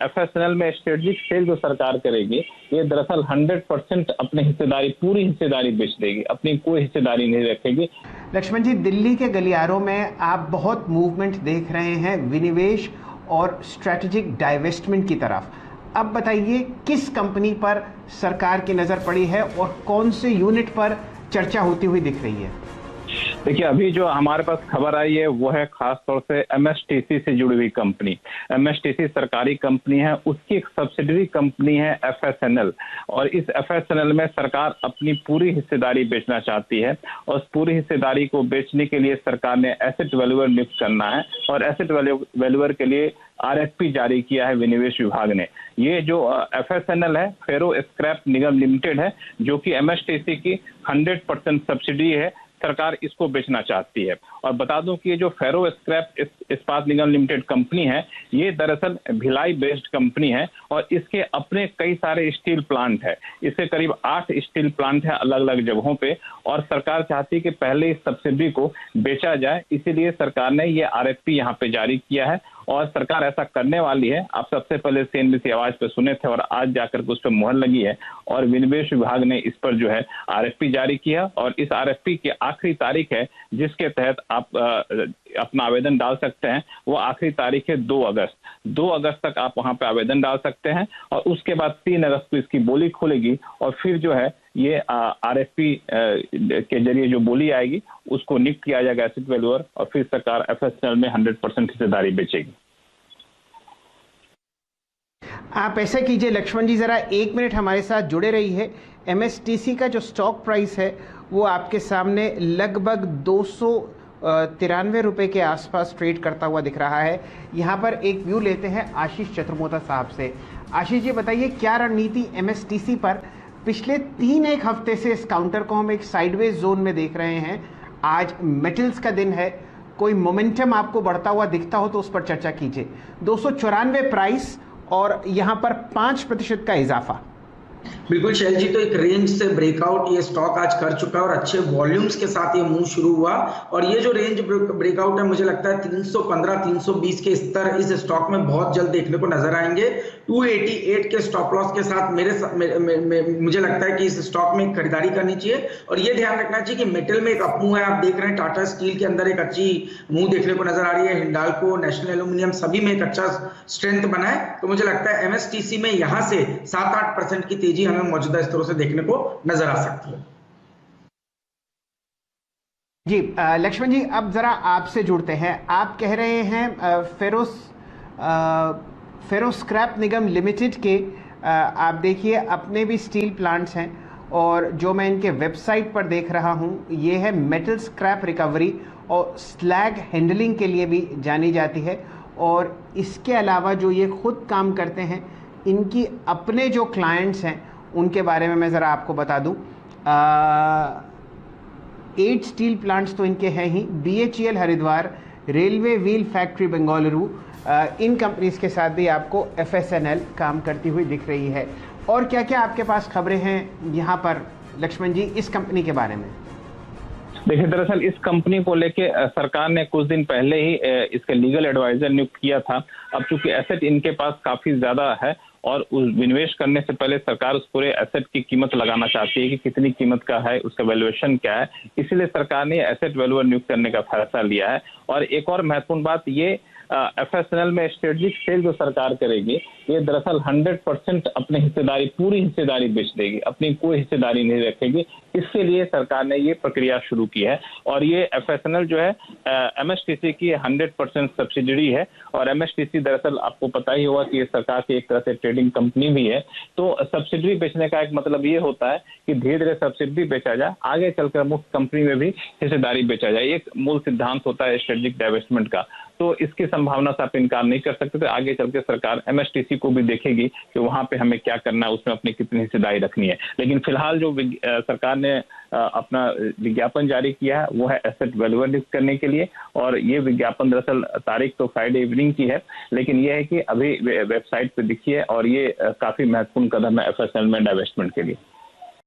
एफएसएनएल में strategic cell जो सरकार करेगी, ये दरअसल 100% अपनी हिस्सेदारी, पूरी हिस्सेदारी बेच देगी, अपनी कोई हिस्सेदारी नहीं रखेगी। लक्ष्मण जी, दिल्ली के गलियारों में आप बहुत मूवमेंट देख रहे हैं विनिवेश और स्ट्रेटेजिक डाइवेस्टमेंट की तरफ। अब बताइए किस कंपनी पर सरकार की नज़र पड़ी है और कौन से यूनिट पर चर्चा होती हुई दिख रही है? देखिए, अभी जो हमारे पास खबर आई है वो है खास तौर से एमएसटीसी से जुड़ी हुई कंपनी। एमएसटीसी सरकारी कंपनी है, उसकी एक सब्सिडरी कंपनी है एफएसएनएल, और इस एफएसएनएल में सरकार अपनी पूरी हिस्सेदारी बेचना चाहती है। और उस पूरी हिस्सेदारी को बेचने के लिए सरकार ने एसेट वैल्यूअर नियुक्त करना है, और एसेट वैल्यूअर के लिए आरएफपी जारी किया है विनिवेश विभाग ने। ये जो एफएसएनएल है, फेरो स्क्रैप निगम लिमिटेड है, जो कि एमएसटीसी की 100% सब्सिडी है, सरकार इसको बेचना चाहती है। और बता दूं कि ये जो फेरो स्क्रैप इस्पात निगम लिमिटेड कंपनी है, ये दरअसल भिलाई बेस्ड कंपनी है, और इसके अपने कई सारे स्टील प्लांट है। इसके करीब 8 स्टील प्लांट है अलग अलग जगहों पे, और सरकार चाहती है कि पहले इस सब्सिडी को बेचा जाए, इसीलिए सरकार ने ये आरएफपी यहाँ पे जारी किया है। और सरकार ऐसा करने वाली है। आप सबसे पहले सीएनबीसी आवाज पे सुने थे, और आज जाकर के उस पर मुहर लगी है, और विनिवेश विभाग ने इस पर जो है आरएफपी जारी किया। और इस आरएफपी की आखिरी तारीख है जिसके तहत आप अपना आवेदन डाल सकते हैं, वो आखिरी तारीख है 2 अगस्त। 2 अगस्त तक आप वहां पे आवेदन डाल सकते हैं, और उसके बाद 3 अगस्त को इसकी बोली खुलेगी, और फिर जो है ये आरएफपी के जरिए जो बोली आएगी उसको नियुक्त किया जाएगा एसेट वैल्यूअर, और फिर सरकार एफएसएनएल में 100% हिस्सेदारी बेचेगी। आप ऐसा कीजिए लक्ष्मण जी, ज़रा 1 मिनट हमारे साथ जुड़े रही है। एमएसटीसी का जो स्टॉक प्राइस है वो आपके सामने लगभग 293 रुपये के आसपास ट्रेड करता हुआ दिख रहा है। यहाँ पर एक व्यू लेते हैं आशीष चतुर्मोता साहब से। आशीष जी, बताइए क्या रणनीति एमएसटीसी पर? पिछले 3-1 हफ्ते से इस काउंटर को हम एक साइडवेज जोन में देख रहे हैं। आज मेटल्स का दिन है, कोई मोमेंटम आपको बढ़ता हुआ दिखता हो तो उस पर चर्चा कीजिए। 294 प्राइस और यहाँ पर 5% का इजाफा। बिल्कुल शैल जी, तो एक रेंज से ब्रेकआउट ये स्टॉक आज कर चुका है, और अच्छे वॉल्यूम्स के साथ ये मूव शुरू हुआ। और ये जो रेंज ब्रेकआउट है, मुझे लगता है 315-320 के स्तर इस स्टॉक में बहुत जल्द देखने को नजर आएंगे। 288 के स्टॉप लॉस के साथ मुझे लगता है कि इस स्टॉक में खरीदारी करनी चाहिए। और ये ध्यान रखना चाहिए कि मेटल में एक अप मूव है। आप देख रहे हैं टाटा स्टील के अंदर एक अच्छी मूव देखने को नजर आ रही है, हिंडाल्को, नेशनल एल्यूमिनियम सभी में एक अच्छा स्ट्रेंथ बना है। तो मुझे लगता है एमएसटीसी में यहाँ से 7-8% की तेजी हमें मौजूदा स्तरों से देखने को नजर आ सकती है। जी लक्ष्मण जी, अब जरा आपसे जुड़ते हैं। आप कह रहे हैं फेरो स्क्रैप निगम लिमिटेड के आप देखिए अपने भी स्टील प्लांट्स हैं, और जो मैं इनके वेबसाइट पर देख रहा हूं ये है मेटल स्क्रैप रिकवरी और स्लैग हैंडलिंग के लिए भी जानी जाती है। और इसके अलावा जो ये खुद काम करते हैं, इनकी अपने जो क्लाइंट्स हैं उनके बारे में मैं ज़रा आपको बता दूं। 8 स्टील प्लांट्स तो इनके हैं ही, BHEL Haridwar, railway wheel factory Bengaluru, इन कंपनीज के साथ भी आपको एफएसएनएल काम करती हुई दिख रही है। और क्या क्या आपके पास खबरें हैं यहाँ पर लक्ष्मण जी इस कंपनी के बारे में? देखिए, दरअसल इस कंपनी को लेके सरकार ने कुछ दिन पहले ही इसके लीगल एडवाइजर नियुक्त किया था। अब चूंकि एसेट इनके पास काफी ज्यादा है, और उस विनिवेश करने से पहले सरकार उस पूरे एसेट की कीमत लगाना चाहती है कि कितनी कीमत का है, उसका वैल्यूएशन क्या है। इसीलिए सरकार ने एसेट वैल्यूअर नियुक्त करने का फैसला लिया है। और एक और महत्वपूर्ण बात, ये एफएसएनएल में स्ट्रेटेजिक सेल जो सरकार करेगी, ये दरअसल 100% अपनी हिस्सेदारी, पूरी हिस्सेदारी बेच देगी, अपनी कोई हिस्सेदारी नहीं रखेगी। इसके लिए सरकार ने ये प्रक्रिया शुरू की है। और ये एफएसएनएल जो है एमएसटीसी की 100% सब्सिडरी है, और एमएसटीसी दरअसल आपको पता ही होगा कि ये सरकार की एक तरह से ट्रेडिंग कंपनी भी है। तो सब्सिडरी बेचने का एक मतलब ये होता है कि धीरे धीरे सब्सिडरी बेचा जाए, आगे चलकर मुख्य कंपनी में भी हिस्सेदारी बेचा जाए। एक मूल सिद्धांत होता है स्ट्रेटेजिक डाइवेस्टमेंट का। तो इसकी संभावना से आप इनकार नहीं कर सकते। तो आगे चल के सरकार एमएसटीसी को भी देखेगी कि वहां पे हमें क्या करना है, उसमें अपनी कितनी हिस्सेदारी रखनी है। लेकिन फिलहाल जो सरकार ने अपना विज्ञापन जारी किया है वो है एसेट वैल्यूअर नियुक्त करने के लिए। और ये विज्ञापन दरअसल तारीख तो फ्राइडे इवनिंग की है, लेकिन ये है कि अभी वेबसाइट पे दिखी है, और ये काफी महत्वपूर्ण कदम है एफएसएनएल में डाइवेस्टमेंट के लिए।